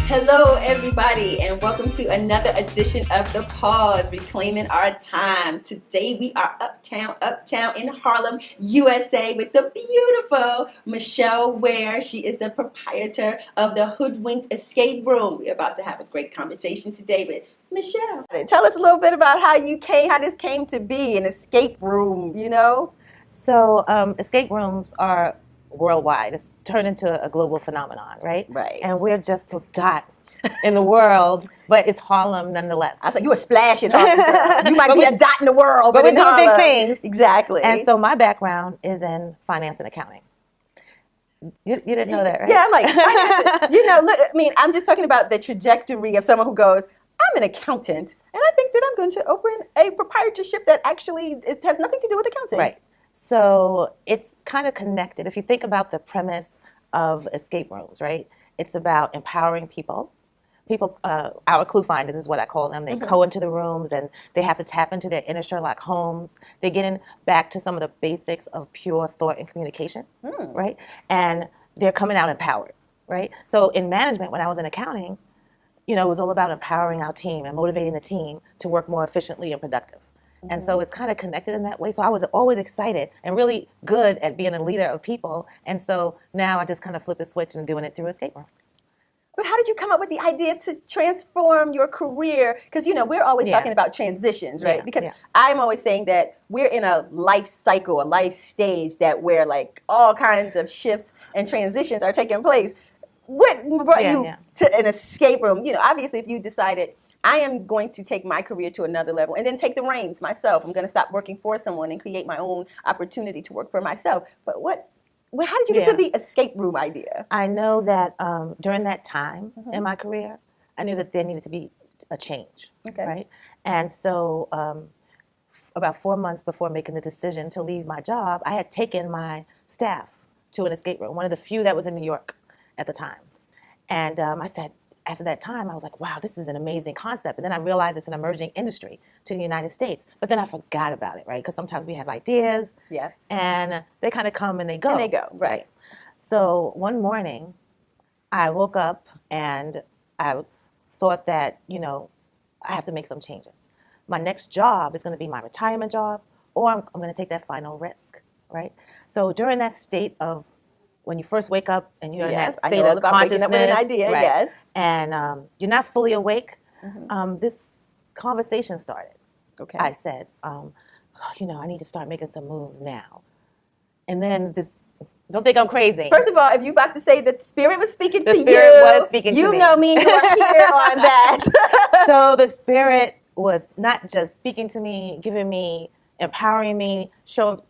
Hello, everybody, and welcome to another edition of The Pause, reclaiming our time. Today, we are uptown in Harlem, USA, with the beautiful Michele Ware. She is the proprietor of the Hoodwinked escape room. We're about to have a great conversation today with Michele. Tell us a little bit about how this came to be, an escape room, So escape rooms are worldwide. It's turned into a global phenomenon, right? Right. And we're just a dot in the world, but it's Harlem nonetheless. I was like, you a splash in Harlem, girl. You might be a dot in the world, but we're doing Harlem. Big things. Exactly. And so my background is in finance and accounting. You didn't know that, right? Yeah, I'm like, look, I'm just talking about the trajectory of someone who goes, I'm an accountant, and I think that I'm going to open a proprietorship that actually has nothing to do with accounting. Right. So it's kind of connected. If you think about the premise of escape rooms, right? It's about empowering people. Our clue finders is what I call them. They go into the rooms and they have to tap into their inner Sherlock Holmes. They get in back to some of the basics of pure thought and communication, right? And they're coming out empowered, right? So in management, when I was in accounting, it was all about empowering our team and motivating the team to work more efficiently and productive. And so it's kind of connected in that way. So I was always excited and really good at being a leader of people. And so now I just kind of flip the switch and doing it through escape rooms. But how did you come up with the idea to transform your career? Because, we're always talking about transitions, right? Because I'm always saying that we're in a life cycle, a life stage that where like all kinds of shifts and transitions are taking place. What brought you to an escape room? Obviously, if you decided, I am going to take my career to another level and then take the reins myself. I'm going to stop working for someone and create my own opportunity to work for myself. But how did you get to the escape room idea? I know that during that time in my career, I knew that there needed to be a change, right? And so about 4 months before making the decision to leave my job, I had taken my staff to an escape room, one of the few that was in New York at the time. And I said, after that time, I was like, wow, this is an amazing concept. And then I realized it's an emerging industry to the United States. But then I forgot about it, right? Because sometimes we have ideas. Yes. And they kind of come and they go. And they go, right. So one morning, I woke up and I thought that, I have to make some changes. My next job is going to be my retirement job, or I'm going to take that final risk, right? So during that state of when you first wake up and you're in that state of consciousness, up with an idea, right, and you're not fully awake, this conversation started. Okay. I said, I need to start making some moves now. And then don't think I'm crazy. First of all, if you're about to say that the Spirit was speaking to you, the Spirit was speaking to me. You know me, you are here on that. So the Spirit was not just speaking to me, giving me, empowering me,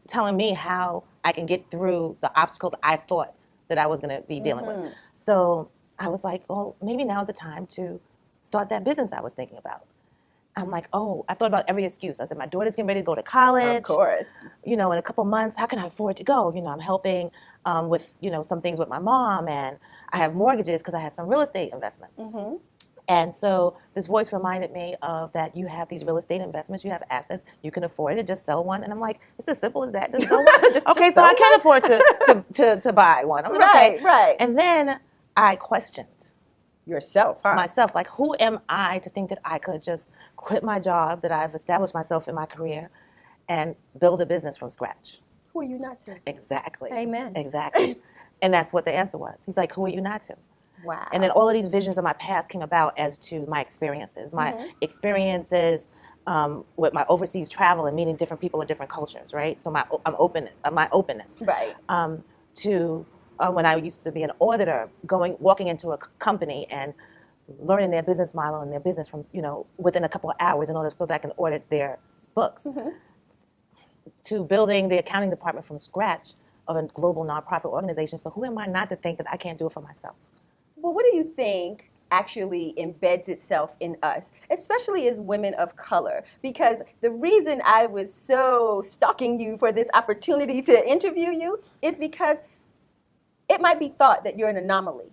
telling me how I can get through the obstacles I thought that I was going to be dealing with. So I was like, well, maybe now's the time to start that business I was thinking about. I'm like, I thought about every excuse. I said, my daughter's getting ready to go to college. Of course. In a couple months, how can I afford to go? I'm helping with, some things with my mom, and I have mortgages because I had some real estate investments. And so this voice reminded me of that you have these real estate investments, you have assets, you can afford it, just sell one. And I'm like, it's as simple as that, just sell one. Okay, so I can afford to buy one. I'm like, right. And then I questioned yourself, myself, like, who am I to think that I could just quit my job that I've established myself in my career and build a business from scratch? Who are you not to? Exactly. Amen. Exactly. And that's what the answer was. He's like, who are you not to? Wow. And then all of these visions of my past came about as to my experiences. My experiences with my overseas travel and meeting different people of different cultures, right? So my openness. Right. To when I used to be an auditor, walking into a company and learning their business model and their business from, within a couple of hours in order so that I can audit their books. To building the accounting department from scratch of a global nonprofit organization. So who am I not to think that I can't do it for myself? Well, what do you think actually embeds itself in us, especially as women of color? Because the reason I was so stalking you for this opportunity to interview you is because it might be thought that you're an anomaly.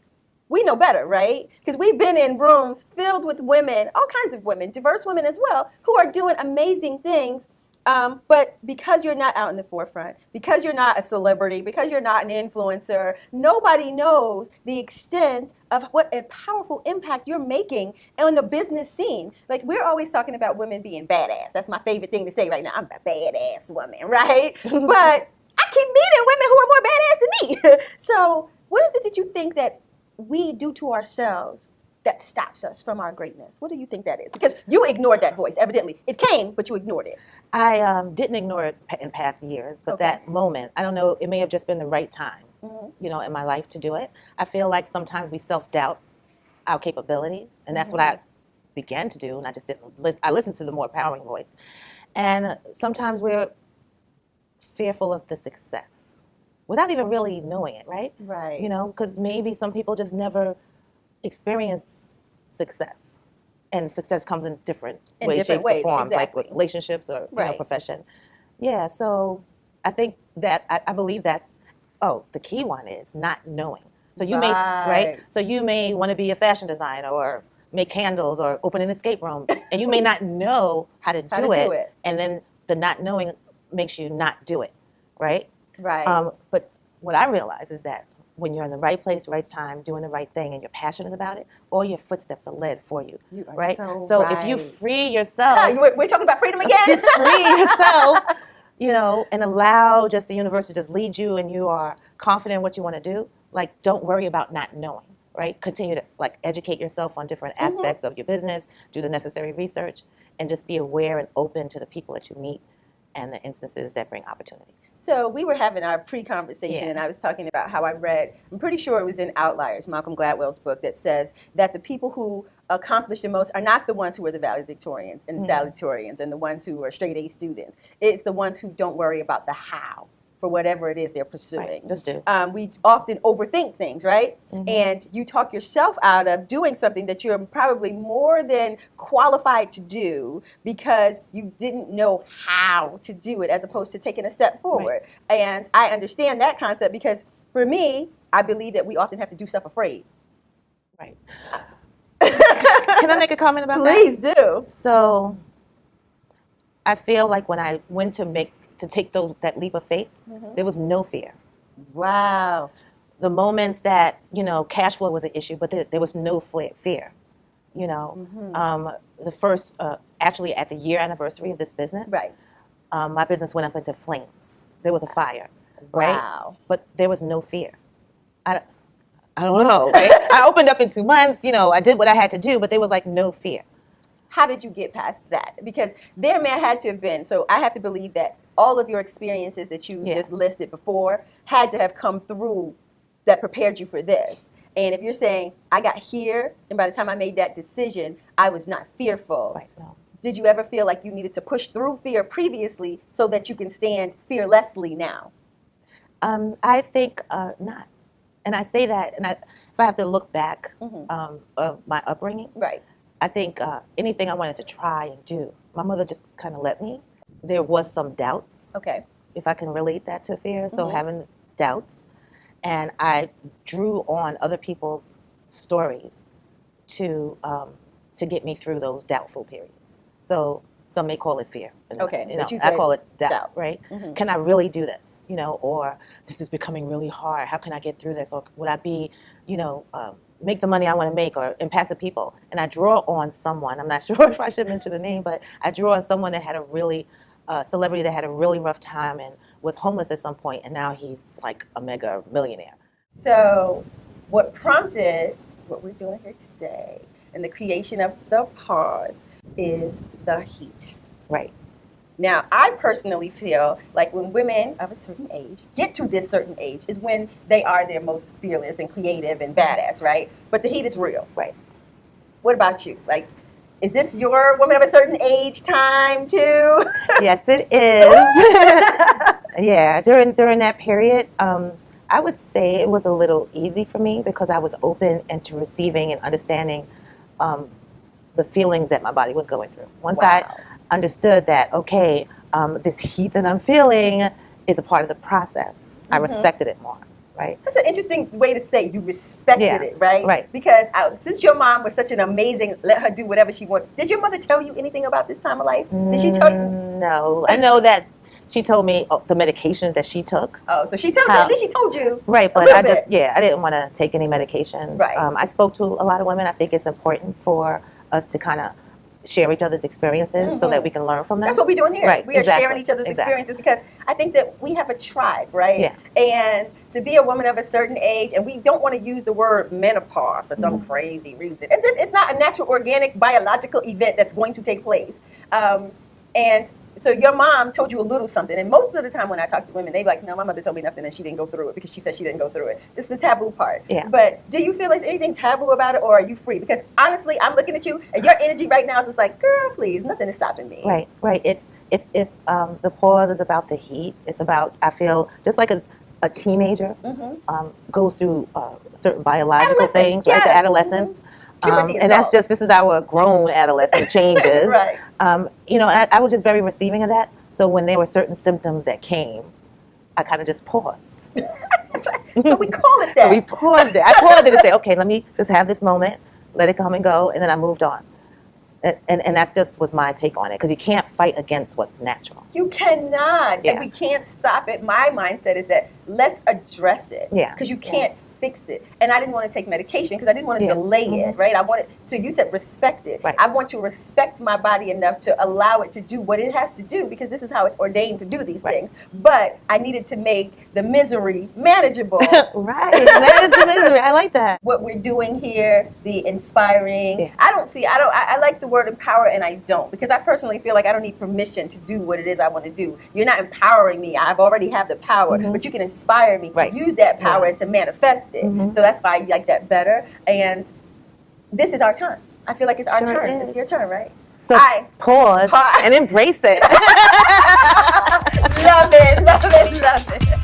We know better, right? Because we've been in rooms filled with women, all kinds of women, diverse women as well, who are doing amazing things But because you're not out in the forefront, because you're not a celebrity, because you're not an influencer, nobody knows the extent of what a powerful impact you're making on the business scene. Like, we're always talking about women being badass. That's my favorite thing to say right now. I'm a badass woman, right? But I keep meeting women who are more badass than me. So what is it that you think that we do to ourselves that stops us from our greatness? What do you think that is? Because you ignored that voice, evidently. It came, but you ignored it. I didn't ignore it in past years, but that moment, I don't know, it may have just been the right time, in my life to do it. I feel like sometimes we self-doubt our capabilities, and that's what I began to do, and I just didn't listen. I listened to the more empowering voice. And sometimes we're fearful of the success without even really knowing it, right? Right. Because maybe some people just never experience success. And success comes in different ways, shapes, or forms, exactly. Like with relationships or profession. Yeah, so I think that, I believe that, the key one is not knowing. So you So you may want to be a fashion designer or make candles or open an escape room, and you may not know how to do it. And then the not knowing makes you not do it, right? Right. But what I realize is that when you're in the right place, right time, doing the right thing, and you're passionate about it, all your footsteps are led for you. You are right? So if you free yourself, we're talking about freedom again. Free yourself, and allow just the universe to just lead you, and you are confident in what you want to do. Like, don't worry about not knowing. Right? Continue to educate yourself on different aspects of your business, do the necessary research, and just be aware and open to the people that you meet and the instances that bring opportunities. So we were having our pre-conversation, and I was talking about how I read, I'm pretty sure it was in Outliers, Malcolm Gladwell's book, that says that the people who accomplish the most are not the ones who are the valedictorians and salutatorians and the ones who are straight A students. It's the ones who don't worry about the how for whatever it is they're pursuing. Right, just do. We often overthink things, right? And you talk yourself out of doing something that you're probably more than qualified to do because you didn't know how to do it, as opposed to taking a step forward. Right. And I understand that concept because for me, I believe that we often have to do stuff afraid. Right. Can I make a comment about that? Please do. So I feel like when I went to take that leap of faith, there was no fear. Wow. The moments that, cash flow was an issue, but there was no fear. The first, actually at the year anniversary of this business, right. My business went up into flames. There was a fire, right? Wow. But there was no fear. I don't know, right? I opened up in 2 months, I did what I had to do, but there was no fear. How did you get past that? Because there had to have been, so I have to believe that all of your experiences that you just listed before had to have come through that prepared you for this. And if you're saying, I got here, and by the time I made that decision, I was not fearful. Right, no. Did you ever feel like you needed to push through fear previously so that you can stand fearlessly now? I think not. And I say that, and if I have to look back of my upbringing, right. I think anything I wanted to try and do, my mother just kind of let me. There was some doubts. Okay. If I can relate that to fear, so having doubts. And I drew on other people's stories to get me through those doubtful periods. So some may call it fear. Okay. I call it doubt. Right? Can I really do this? Or this is becoming really hard. How can I get through this? Or would I be, make the money I want to make or impact the people? And I draw on someone. I'm not sure if I should mention the name, but I draw on someone that had a really celebrity that had a really rough time and was homeless at some point, and now he's like a mega millionaire. So what prompted what we're doing here today and the creation of the pause is the heat. Right. Now, I personally feel like when women of a certain age get to this certain age is when they are their most fearless and creative and badass, right? But the heat is real. Right. What about you? Is this your woman of a certain age time too? Yes, it is. Yeah, during that period, I would say it was a little easy for me because I was open into receiving and understanding the feelings that my body was going through. Once I understood that, okay, this heat that I'm feeling is a part of the process, I respected it more. right? That's an interesting way to say you respected it, right? Right. Because since your mom was such an amazing, let her do whatever she wants, did your mother tell you anything about this time of life? Did she tell you? No. I know that she told me the medications that she took. Oh, so she told you, at least she told you. Right, but I didn't want to take any medications. Right. I spoke to a lot of women. I think it's important for us to kind of share each other's experiences so that we can learn from them. That's what we're doing here. Right, we are sharing each other's experiences because I think that we have a tribe, right? Yeah. And to be a woman of a certain age, and we don't want to use the word menopause for some crazy reason. It's not a natural, organic, biological event that's going to take place. And so your mom told you a little something, and most of the time when I talk to women, they're like, no, my mother told me nothing and she didn't go through it because she said she didn't go through it. This is the taboo part. Yeah. But do you feel there's anything taboo about it, or are you free? Because honestly, I'm looking at you and your energy right now is just like, girl, please, nothing is stopping me. Right. It's the pause is about the heat. It's about, I feel, just like a teenager goes through certain biological things, right? The adolescence. And this is our grown adolescent changes. Right. I was just very receiving of that. So when there were certain symptoms that came, I kind of just paused. So we call it that. We paused it. I paused it and say, okay, let me just have this moment, let it come and go, and then I moved on. And that's just was my take on it, because you can't fight against what's natural. You cannot, and we can't stop it. My mindset is that let's address it, because you can't fix it. And I didn't want to take medication because I didn't want to delay it, right? I wanted to, you said respect it. Right. I want to respect my body enough to allow it to do what it has to do, because this is how it's ordained to do these things. But I needed to make the misery manageable. Right, that is the misery. I like that. What we're doing here, the inspiring, I like the word empower, and I don't, because I personally feel like I don't need permission to do what it is I want to do. You're not empowering me. I've already have the power, but you can inspire me to use that power and to manifest it. So that's why I like that better. And this is our turn. I feel like it's our turn. It's your turn, right? So pause and embrace it. Love it.